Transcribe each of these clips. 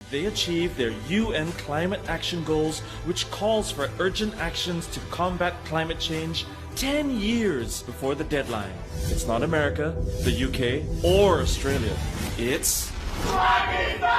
They achieved their UN climate action goals, which calls for urgent actions to combat climate change 10 years before the deadline. It's not America, the UK, or Australia. It's Pakistan!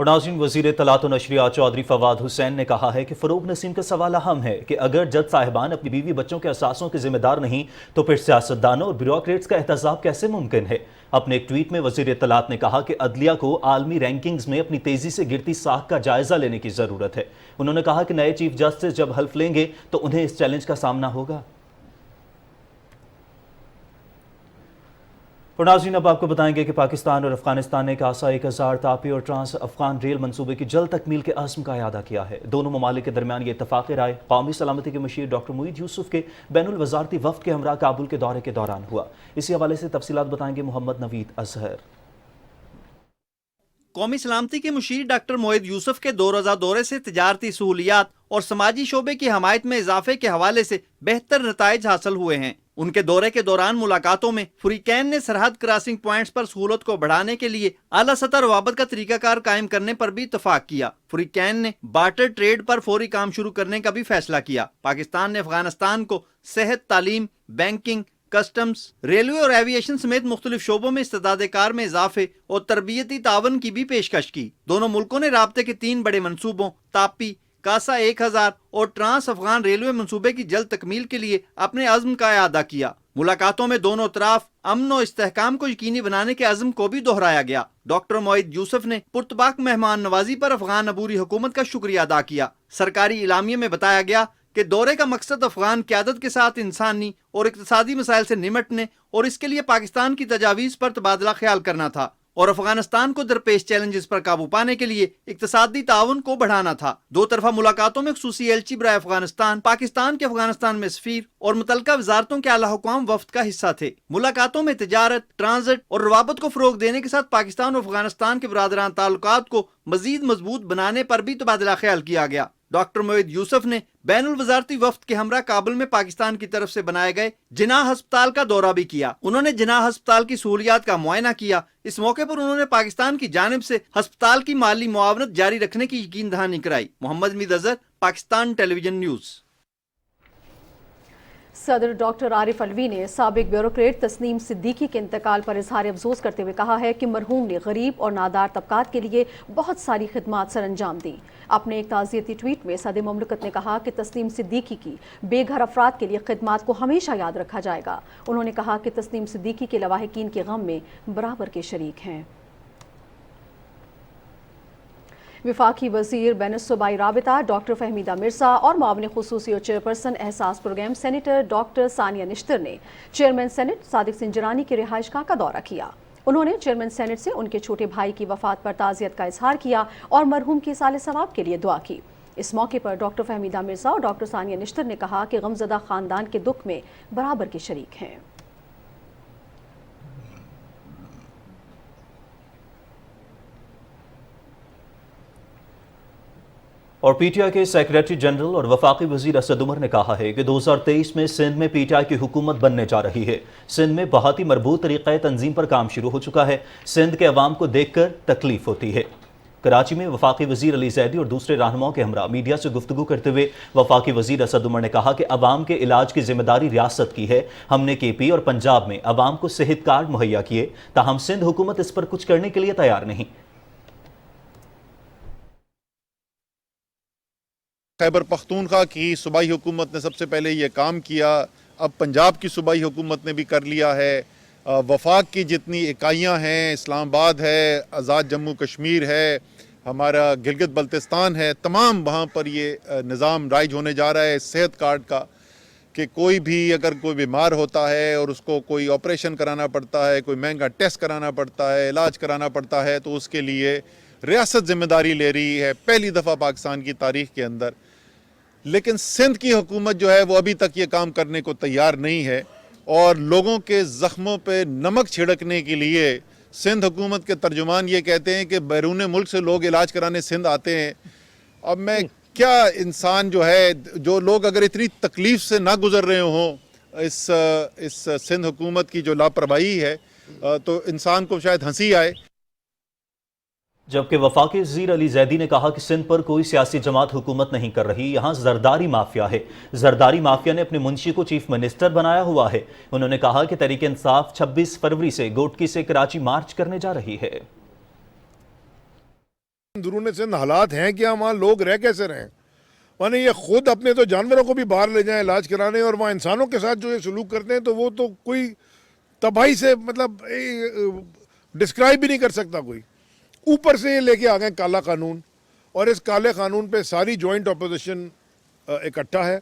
اور ناظرین، وزیر اطلاعات و نشریات چودھری فواد حسین نے کہا ہے کہ فروغ نسیم کا سوال اہم ہے کہ اگر جج صاحبان اپنی بیوی بچوں کے اثاثوں کے ذمہ دار نہیں تو پھر سیاستدانوں اور بیوروکریٹس کا احتساب کیسے ممکن ہے؟ اپنے ایک ٹویٹ میں وزیر اطلاعات نے کہا کہ عدلیہ کو عالمی رینکنگز میں اپنی تیزی سے گرتی ساکھ کا جائزہ لینے کی ضرورت ہے۔ انہوں نے کہا کہ نئے چیف جسٹس جب حلف لیں گے تو انہیں اس چیلنج کا سامنا ہوگا۔ اور ناظرین، اب آپ کو بتائیں گے کہ پاکستان اور افغانستان نے کاسا 1000 تاپی اور ٹرانس افغان ریل منصوبے کی جلد تکمیل کے عزم کا اعادہ کیا ہے۔ دونوں ممالک کے درمیان یہ اتفاق رائے قومی سلامتی کے مشیر ڈاکٹر معید یوسف کے بین الوزارتی وفد کے ہمراہ کابل کے دورے کے دوران ہوا۔ اسی حوالے سے تفصیلات بتائیں گے محمد نوید اظہر۔ قومی سلامتی کے مشیر ڈاکٹر معید یوسف کے 2 روزہ دورے سے تجارتی سہولیات اور سماجی شعبے کی حمایت میں اضافے کے حوالے سے بہتر نتائج حاصل ہوئے ہیں۔ ان کے دورے کے دوران ملاقاتوں میں فریقین نے سرحد کراسنگ پوائنٹس پر سہولت کو بڑھانے کے لیے اعلیٰ سطح روابط کا طریقہ کار قائم کرنے پر بھی اتفاق کیا۔ فریقین نے بارٹر ٹریڈ پر فوری کام شروع کرنے کا بھی فیصلہ کیا۔ پاکستان نے افغانستان کو صحت، تعلیم، بینکنگ، کسٹمز، ریلوے اور ایوییشن سمیت مختلف شعبوں میں استعداد کار میں اضافے اور تربیتی تعاون کی بھی پیشکش کی۔ دونوں ملکوں نے رابطے کے 3 بڑے منصوبوں تاپی، کاسا 1000 اور ٹرانس افغان ریلوے منصوبے کی جلد تکمیل کے لیے اپنے عزم کا اعادہ کیا۔ ملاقاتوں میں دونوں اطراف امن و استحکام کو یقینی بنانے کے عزم کو بھی دہرایا گیا۔ ڈاکٹر معید یوسف نے پرتپاک مہمان نوازی پر افغان عبوری حکومت کا شکریہ ادا کیا۔ سرکاری اعلامیے میں بتایا گیا کہ دورے کا مقصد افغان قیادت کے ساتھ انسانی اور اقتصادی مسائل سے نمٹنے اور اس کے لیے پاکستان کی تجاویز پر تبادلہ خیال کرنا تھا اور افغانستان کو درپیش چیلنجز پر قابو پانے کے لیے اقتصادی تعاون کو بڑھانا تھا۔ 2 طرفہ ملاقاتوں میں خصوصی ایلچی برائے افغانستان، پاکستان کے افغانستان میں سفیر اور متعلقہ وزارتوں کے اعلیٰ حکام وفد کا حصہ تھے۔ ملاقاتوں میں تجارت، ٹرانزٹ اور روابط کو فروغ دینے کے ساتھ پاکستان اور افغانستان کے برادران تعلقات کو مزید مضبوط بنانے پر بھی تبادلہ خیال کیا گیا۔ ڈاکٹر معید یوسف نے بین الوزارتی وفد کے ہمراہ کابل میں پاکستان کی طرف سے بنائے گئے جناح ہسپتال کا دورہ بھی کیا۔ انہوں نے جناح ہسپتال کی سہولیات کا معائنہ کیا۔ اس موقع پر انہوں نے پاکستان کی جانب سے ہسپتال کی مالی معاونت جاری رکھنے کی یقین دہانی کرائی۔ محمد نوید اظہر، پاکستان ٹیلی ویژن نیوز۔ صدر ڈاکٹر عارف علوی نے سابق بیوروکریٹ تسنیم صدیقی کے انتقال پر اظہار افسوس کرتے ہوئے کہا ہے کہ مرحوم نے غریب اور نادار طبقات کے لیے بہت ساری خدمات سر انجام دیں۔ اپنے ایک تعزیتی ٹویٹ میں صدر مملکت نے کہا کہ تسنیم صدیقی کی بے گھر افراد کے لیے خدمات کو ہمیشہ یاد رکھا جائے گا۔ انہوں نے کہا کہ تسنیم صدیقی کے لواحقین کے غم میں برابر کے شریک ہیں۔ وفاقی وزیر بین الصوبائی رابطہ ڈاکٹر فہمیدہ مرزا اور معاون خصوصی اور چیئرپرسن احساس پروگرام سینیٹر ڈاکٹر ثانیہ نشتر نے چیئرمین سینٹ صادق سنجرانی کی رہائش گاہ کا دورہ کیا۔ انہوں نے چیئرمین سینٹ سے ان کے چھوٹے بھائی کی وفات پر تعزیت کا اظہار کیا اور مرحوم کی ایصال ثواب کے لیے دعا کی۔ اس موقع پر ڈاکٹر فہمیدہ مرزا اور ڈاکٹر ثانیہ نشتر نے کہا کہ غمزدہ خاندان کے دکھ میں برابر کے شریک ہیں۔ اور پی ٹی آئی کے سیکریٹری جنرل اور وفاقی وزیر اسد عمر نے کہا ہے کہ 2023 میں سندھ میں پی ٹی آئی کی حکومت بننے جا رہی ہے۔ سندھ میں بہت ہی مربوط طریقہ تنظیم پر کام شروع ہو چکا ہے۔ سندھ کے عوام کو دیکھ کر تکلیف ہوتی ہے۔ کراچی میں وفاقی وزیر علی زیدی اور دوسرے رہنماؤں کے ہمراہ میڈیا سے گفتگو کرتے ہوئے وفاقی وزیر اسد عمر نے کہا کہ عوام کے علاج کی ذمہ داری ریاست کی ہے۔ ہم نے کے پی اور پنجاب میں عوام کو صحت کارڈ مہیا کیے، تاہم سندھ حکومت اس پر کچھ کرنے کے لیے تیار نہیں۔ خیبر پختونخوا کی صوبائی حکومت نے سب سے پہلے یہ کام کیا، اب پنجاب کی صوبائی حکومت نے بھی کر لیا ہے۔ وفاق کی جتنی اکائیاں ہیں، اسلام آباد ہے، آزاد جموں کشمیر ہے، ہمارا گلگت بلتستان ہے، تمام وہاں پر یہ نظام رائج ہونے جا رہا ہے صحت کارڈ کا، کہ کوئی بھی اگر کوئی بیمار ہوتا ہے اور اس کو کوئی آپریشن کرانا پڑتا ہے، کوئی مہنگا ٹیسٹ کرانا پڑتا ہے، علاج کرانا پڑتا ہے، تو اس کے لیے ریاست ذمہ داری لے رہی ہے، پہلی دفعہ پاکستان کی تاریخ کے اندر۔ لیکن سندھ کی حکومت جو ہے وہ ابھی تک یہ کام کرنے کو تیار نہیں ہے، اور لوگوں کے زخموں پہ نمک چھڑکنے کے لیے سندھ حکومت کے ترجمان یہ کہتے ہیں کہ بیرون ملک سے لوگ علاج کرانے سندھ آتے ہیں۔ اب میں کیا انسان جو ہے، جو لوگ اگر اتنی تکلیف سے نہ گزر رہے ہوں اس سندھ حکومت کی جو لاپرواہی ہے، تو انسان کو شاید ہنسی آئے۔ جبکہ وفاقی وزیر علی زیدی نے کہا کہ سندھ پر کوئی سیاسی جماعت حکومت نہیں کر رہی، یہاں زرداری مافیا ہے۔ زرداری مافیا نے اپنے منشی کو چیف منسٹر بنایا ہوا ہے۔ انہوں نے کہا کہ تحریک انصاف 26 فروری سے گوٹکی سے کراچی مارچ کرنے جا رہی ہے۔ اندرون سندھ حالات ہیں کہ وہاں لوگ رہ کیسے رہیں، مانے یہ خود اپنے تو جانوروں کو بھی باہر لے جائیں علاج کرانے، اور وہاں انسانوں کے ساتھ جو یہ سلوک کرتے ہیں تو وہ تو کوئی تباہی سے مطلب ڈسکرائب بھی نہیں کر سکتا کوئی. اوپر سے یہ لے کے آ گئے کالا قانون، اور اس کالے قانون پہ ساری جوائنٹ اپوزیشن اکٹھا ہے.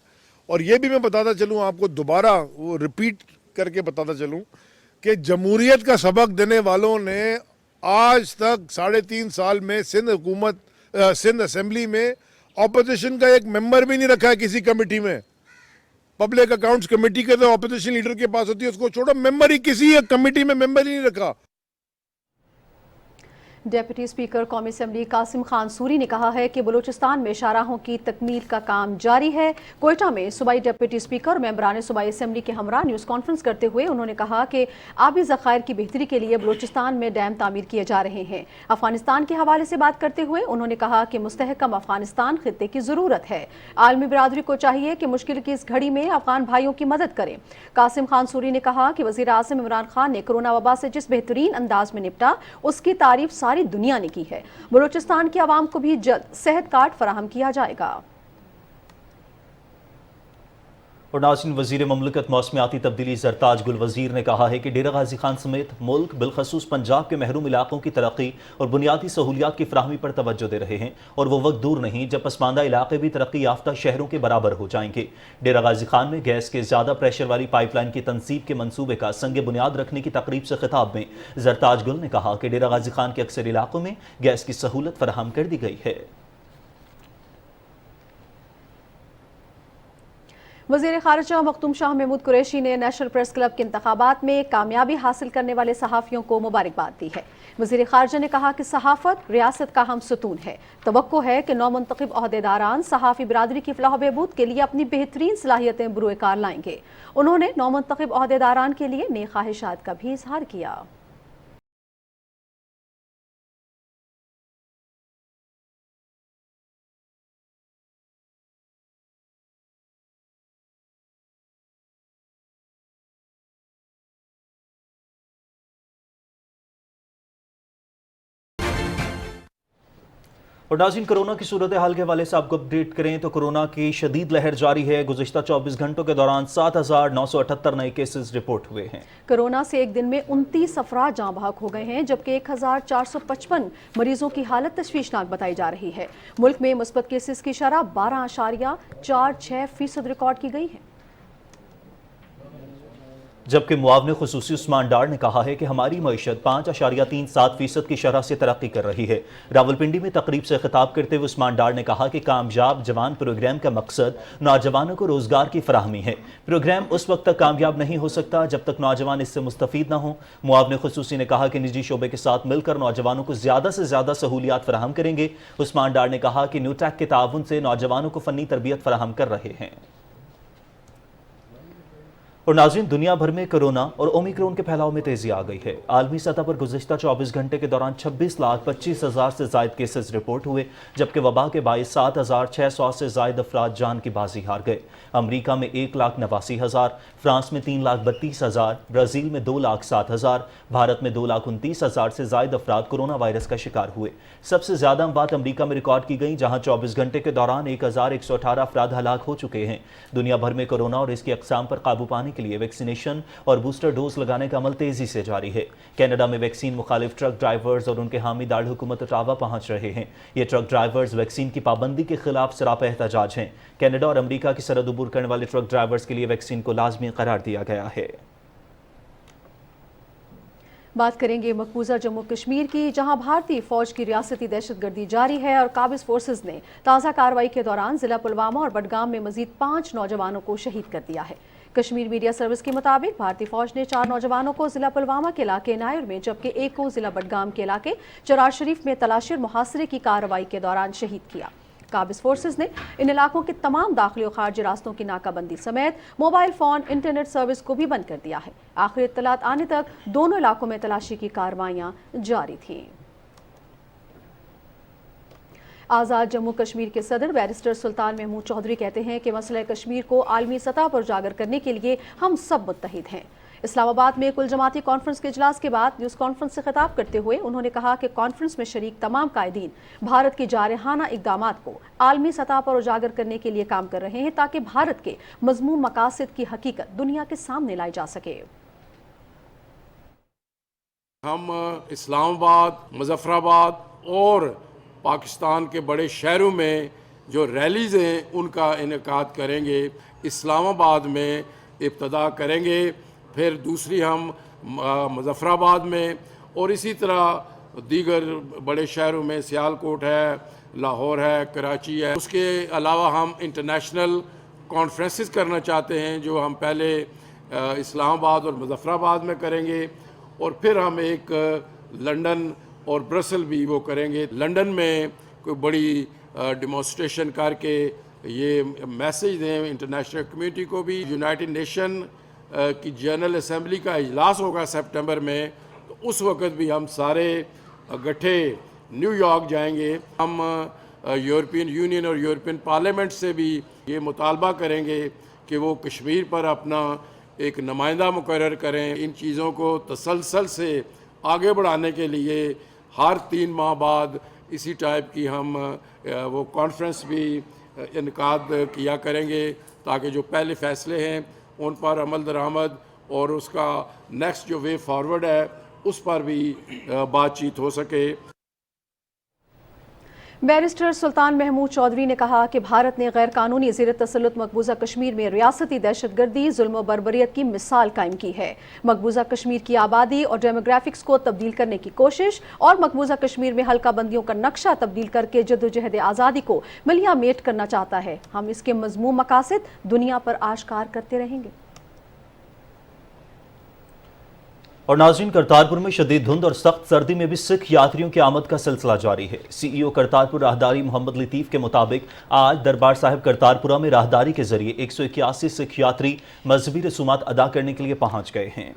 اور یہ بھی میں بتاتا چلوں آپ کو، دوبارہ وہ ریپیٹ کر کے بتاتا چلوں کہ جمہوریت کا سبق دینے والوں نے آج تک 3.5 سال میں سندھ اسمبلی میں اپوزیشن کا ایک ممبر بھی نہیں رکھا ہے کسی کمیٹی میں. پبلک اکاؤنٹس کمیٹی کے تو اپوزیشن لیڈر کے پاس ہوتی ہے، اس کو چھوڑو، ممبر ہی کسی ایک کمیٹی میں ممبر ہی نہیں رکھا. ڈیپٹی اسپیکر قومی اسمبلی قاسم خان سوری نے کہا ہے کہ بلوچستان میں شاہراہوں کی تکمیل کا کام جاری ہے. کوئٹہ میں صوبائی ڈپٹی اسپیکر اور ممبران صوبائی اسمبلی کے ہمراہ نیوز کانفرنس کرتے ہوئے انہوں نے کہا کہ آبی ذخائر کی بہتری کے لیے بلوچستان میں ڈیم تعمیر کیے جا رہے ہیں. افغانستان کے حوالے سے بات کرتے ہوئے انہوں نے کہا کہ مستحکم افغانستان خطے کی ضرورت ہے. عالمی برادری کو چاہیے کہ مشکل کی اس گھڑی میں افغان بھائیوں کی مدد کرے. قاسم خان سوری نے کہا کہ وزیر اعظم عمران خان نے کرونا وبا سے جس بہترین انداز میں نپٹا اس کی تعریف ساری دنیا نے کی ہے. بلوچستان کے عوام کو بھی جلد صحت کارڈ فراہم کیا جائے گا. اور ناظرین، وزیر مملکت موسمیاتی تبدیلی زرتاج گل وزیر نے کہا ہے کہ ڈیرہ غازی خان سمیت ملک بالخصوص پنجاب کے محروم علاقوں کی ترقی اور بنیادی سہولیات کی فراہمی پر توجہ دے رہے ہیں، اور وہ وقت دور نہیں جب پسماندہ علاقے بھی ترقی یافتہ شہروں کے برابر ہو جائیں گے. ڈیرہ غازی خان میں گیس کے زیادہ پریشر والی پائپ لائن کی تنصیب کے منصوبے کا سنگ بنیاد رکھنے کی تقریب سے خطاب میں زرتاج گل نے کہا کہ ڈیرہ غازی خان کے اکثر علاقوں میں گیس کی سہولت فراہم کر دی گئی ہے. وزیر خارجہ مختوم شاہ محمود قریشی نے نیشنل پریس کلب کے انتخابات میں کامیابی حاصل کرنے والے صحافیوں کو مبارکباد دی ہے. وزیر خارجہ نے کہا کہ صحافت ریاست کا ہم ستون ہے. توقع ہے کہ نو منتخب عہدیداران صحافی برادری کی فلاح و بہبود کے لیے اپنی بہترین صلاحیتیں بروئے کار لائیں گے. انہوں نے نو منتخب عہدیداران کے لیے نیک خواہشات کا بھی اظہار کیا. اور ناظرین، کرونا کی صورتحال کے حوالے سے آپ کو اپڈیٹ کریں تو کرونا کی شدید لہر جاری ہے. گزشتہ 24 گھنٹوں کے دوران 7,978 نئے کیسز رپورٹ ہوئے ہیں. کرونا سے ایک دن میں 29 افراد جاں بحق ہو گئے ہیں، جبکہ 1,455 مریضوں کی حالت تشویشناک بتائی جا رہی ہے. ملک میں مثبت کیسز کی شرح 12.46% ریکارڈ کی گئی ہے. جبکہ معاون خصوصی عثمان ڈار نے کہا ہے کہ ہماری معیشت 5.37% کی شرح سے ترقی کر رہی ہے. راولپنڈی میں تقریب سے خطاب کرتے ہوئے عثمان ڈار نے کہا کہ کامیاب جوان پروگرام کا مقصد نوجوانوں کو روزگار کی فراہمی ہے. پروگرام اس وقت تک کامیاب نہیں ہو سکتا جب تک نوجوان اس سے مستفید نہ ہوں. معاون خصوصی نے کہا کہ نجی شعبے کے ساتھ مل کر نوجوانوں کو زیادہ سے زیادہ سہولیات فراہم کریں گے. عثمان ڈار نے کہا کہ نیوٹیک کے تعاون سے نوجوانوں کو فنی تربیت فراہم کر رہے ہیں. اور ناظرین، دنیا بھر میں کرونا اور اومیکرون کے پھیلاؤ میں تیزی آ گئی ہے. عالمی سطح پر گزشتہ 24 گھنٹے کے دوران 26,25,000 سے زائد کیسز رپورٹ ہوئے، جبکہ وبا کے باعث 7,600 سے زائد افراد جان کی بازی ہار گئے. امریکہ میں 1,89,000، فرانس میں 3,32,000، برازیل میں 2,07,000، بھارت میں 2,29,000 سے زائد افراد کرونا وائرس کا شکار ہوئے. سب سے زیادہ اموات امریکہ میں ریکارڈ کی گئیں، جہاں 24 گھنٹے کے دوران 1,118 افراد ہلاک ہو چکے ہیں. دنیا بھر میں کرونا اور اس کی اقسام پر قابو پانے کے لیے ویکسینیشن اور بوسٹر ڈوز لگانے کا عمل تیزی سے جاری ہے. کینیڈا میں ویکسین مخالف ٹرک ڈرائیورز اور ان کے حامی دارالحکومت اٹاوا پہنچ رہے ہیں. یہ ٹرک ڈرائیورز ویکسین کی پابندی کے خلاف سراپا احتجاج ہیں. کینیڈا اور امریکہ کی سرحد عبور کرنے والے ٹرک ڈرائیورز کے لیے ویکسین کو لازمی قرار دیا گیا ہے. بات کریں گے مقبوضہ جموں کشمیر کی، جہاں بھارتی فوج کی ریاستی دہشت گردی جاری ہے اور قابض فورسز نے تازہ کارروائی کے دوران ضلع پلوامہ اور بڈگام میں مزید 5 نوجوانوں کو شہید کر دیا ہے. کشمیر میڈیا سروس کے مطابق بھارتی فوج نے 4 نوجوانوں کو ضلع پلوامہ کے علاقے نائر میں، جبکہ ایک کو ضلع بڈگام کے علاقے چراغ شریف میں تلاشی اور محاصرے کی کارروائی کے دوران شہید کیا. قابض فورسز نے ان علاقوں کے تمام داخلی اور خارجی راستوں کی ناکہ بندی سمیت موبائل فون انٹرنیٹ سروس کو بھی بند کر دیا ہے. آخری اطلاعات آنے تک دونوں علاقوں میں تلاشی کی کارروائیاں جاری تھیں. آزاد جموں کشمیر کے صدر بیرسٹر سلطان محمود چودھری کہتے ہیں کہ مسئلہ کشمیر کو عالمی سطح پر اجاگر کرنے کے لیے ہم سب متحد ہیں. اسلام آباد میں کل جماعتی کانفرنس کے اجلاس کے بعد نیوز کانفرنس سے خطاب کرتے ہوئے انہوں نے کہا کہ کانفرنس میں شریک تمام قائدین بھارت کے جارحانہ اقدامات کو عالمی سطح پر اجاگر کرنے کے لیے کام کر رہے ہیں تاکہ بھارت کے مذموم مقاصد کی حقیقت دنیا کے سامنے لائی جا سکے۔ ہم اسلام آباد، مظفر آباد اور پاکستان کے بڑے شہروں میں جو ریلیز ہیں ان کا انعقاد کریں گے۔ اسلام آباد میں ابتدا کریں گے، پھر دوسری ہم مظفر آباد میں، اور اسی طرح دیگر بڑے شہروں میں سیالکوٹ ہے، لاہور ہے، کراچی ہے۔ اس کے علاوہ ہم انٹرنیشنل کانفرنسز کرنا چاہتے ہیں جو ہم پہلے اسلام آباد اور مظفر آباد میں کریں گے، اور پھر ہم ایک لنڈن اور برسل بھی وہ کریں گے۔ لنڈن میں کوئی بڑی ڈیمونسٹریشن کر کے یہ میسیج دیں انٹرنیشنل کمیونٹی کو بھی۔ یونائٹڈ نیشن کی جنرل اسمبلی کا اجلاس ہوگا سپٹمبر میں، تو اس وقت بھی ہم سارے اکٹھے نیو یارک جائیں گے۔ ہم یورپین یونین اور یورپین پارلیمنٹ سے بھی یہ مطالبہ کریں گے کہ وہ کشمیر پر اپنا ایک نمائندہ مقرر کریں۔ ان چیزوں کو تسلسل سے آگے بڑھانے کے لیے ہر 3 ماہ بعد اسی ٹائپ کی ہم وہ کانفرنس بھی انعقاد کیا کریں گے تاکہ جو پہلے فیصلے ہیں ان پر عمل درآمد اور اس کا نیکسٹ جو وے فارورڈ ہے اس پر بھی بات چیت ہو سکے۔ بیرسٹر سلطان محمود چودھری نے کہا کہ بھارت نے غیر قانونی زیر تسلط مقبوضہ کشمیر میں ریاستی دہشت گردی، ظلم و بربریت کی مثال قائم کی ہے۔ مقبوضہ کشمیر کی آبادی اور ڈیموگرافکس کو تبدیل کرنے کی کوشش اور مقبوضہ کشمیر میں حلقہ بندیوں کا نقشہ تبدیل کر کے جدوجہد آزادی کو ملیہ میٹ کرنا چاہتا ہے۔ ہم اس کے مذموم مقاصد دنیا پر آشکار کرتے رہیں گے۔ اور ناظرین، کرتارپور میں شدید دھند اور سخت سردی میں بھی سکھ یاتریوں کی آمد کا سلسلہ جاری ہے۔ سی ای او کرتارپور راہداری محمد لطیف کے مطابق آج دربار صاحب کرتارپورہ میں راہداری کے ذریعے 181 سکھ یاتری مذہبی رسومات ادا کرنے کے لیے پہنچ گئے ہیں۔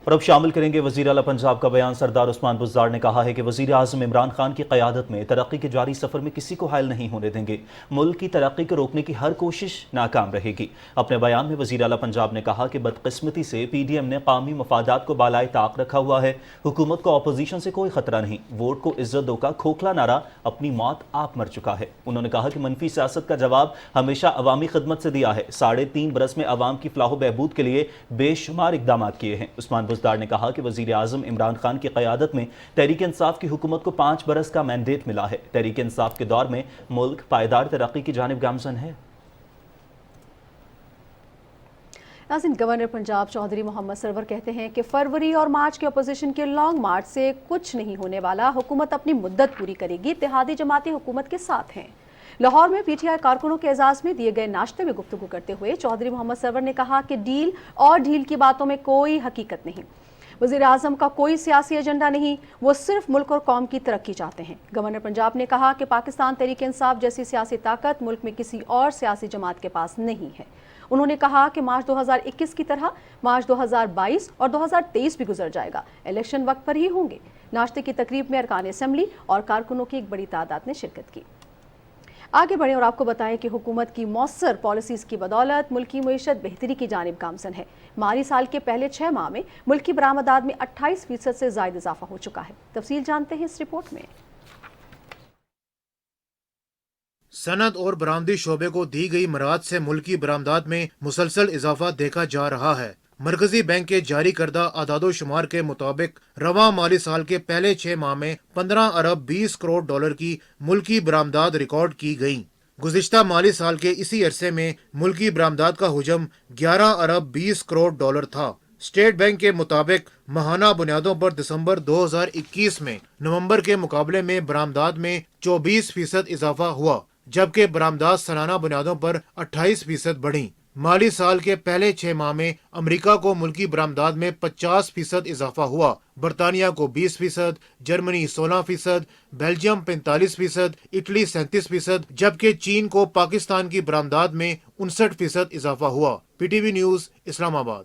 اور اب شامل کریں گے وزیر اعلیٰ پنجاب کا بیان۔ سردار عثمان بزدار نے کہا ہے کہ وزیر اعظم عمران خان کی قیادت میں ترقی کے جاری سفر میں کسی کو حائل نہیں ہونے دیں گے۔ ملک کی ترقی کو روکنے کی ہر کوشش ناکام رہے گی۔ اپنے بیان میں وزیر اعلیٰ پنجاب نے کہا کہ بدقسمتی سے پی ڈی ایم نے قومی مفادات کو بالائے طاق رکھا ہوا ہے۔ حکومت کو اپوزیشن سے کوئی خطرہ نہیں۔ ووٹ کو عزت دو کا کھوکھلا نعرہ اپنی موت آپ مر چکا ہے۔ انہوں نے کہا کہ منفی سیاست کا جواب ہمیشہ عوامی خدمت سے دیا ہے۔ 3.5 برس میں عوام کی فلاح و بہبود کے لیے بے شمار اقدامات کیے ہیں۔ عثمان بزدار نے کہا کہ وزیر اعظم عمران خان کی قیادت میں تحریک انصاف کی حکومت کو 5 برس کا مینڈیٹ ملا ہے۔ تحریک انصاف کے دور میں ملک پائیدار ترقی کی جانب گامزن ہے۔ ناظرین، گورنر پنجاب چودھری محمد سرور کہتے ہیں کہ فروری اور مارچ کے اپوزیشن کے لانگ مارچ سے کچھ نہیں ہونے والا۔ حکومت اپنی مدت پوری کرے گی۔ اتحادی جماعتیں حکومت کے ساتھ ہیں۔ لاہور میں پی ٹی آئی کارکنوں کے اعزاز میں دیے گئے ناشتے میں گفتگو کرتے ہوئے چودھری محمد سرور نے کہا کہ ڈیل اور ڈھیل کی باتوں میں کوئی حقیقت نہیں۔ وزیر اعظم کا کوئی سیاسی ایجنڈا نہیں، وہ صرف ملک اور قوم کی ترقی چاہتے ہیں۔ گورنر پنجاب نے کہا کہ پاکستان تحریک انصاف جیسی سیاسی طاقت ملک میں کسی اور سیاسی جماعت کے پاس نہیں ہے۔ انہوں نے کہا کہ مارچ 2021 کی طرح مارچ 2022 اور 2023 بھی گزر جائے گا۔ الیکشن وقت پر ہی ہوں گے۔ ناشتے کی تقریب میں ارکان اسمبلی اور کارکنوں کی ایک بڑی تعداد نے شرکت کی۔ آگے بڑھیں اور آپ کو بتائیں کہ حکومت کی مؤثر پالیسیز کی بدولت ملکی معیشت بہتری کی جانب گامزن ہے۔ مالی سال کے پہلے 6 ماہ میں ملکی برآمدات میں 28% سے زائد اضافہ ہو چکا ہے۔ تفصیل جانتے ہیں اس رپورٹ میں۔ صنعت اور برآمدی شعبے کو دی گئی مراعات سے ملکی برآمدات میں مسلسل اضافہ دیکھا جا رہا ہے۔ مرکزی بینک کے جاری کردہ اعداد و شمار کے مطابق رواں مالی سال کے پہلے 6 ماہ میں 15 ارب 20 کروڑ ڈالر کی ملکی برآمدات ریکارڈ کی گئیں۔ گزشتہ مالی سال کے اسی عرصے میں ملکی برآمدات کا حجم 11 ارب 20 کروڑ ڈالر تھا۔ اسٹیٹ بینک کے مطابق ماہانہ بنیادوں پر دسمبر 2021 میں نومبر کے مقابلے میں برآمدات میں 24% اضافہ ہوا، جبکہ برآمدات سالانہ بنیادوں پر 28% بڑھیں۔ مالی سال کے پہلے 6 ماہ میں امریکہ کو ملکی برآمدات میں 50% اضافہ ہوا، برطانیہ کو 20%، جرمنی 16%، بیلجیم 45%، اٹلی 37%، جبکہ چین کو پاکستان کی برآمدات میں 59% اضافہ ہوا۔ پی ٹی وی نیوز، اسلام آباد۔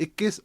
21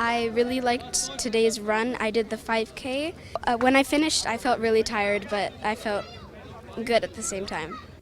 I really liked today's run. I did the 5K. When I finished, I felt really tired, but I felt good at the same time.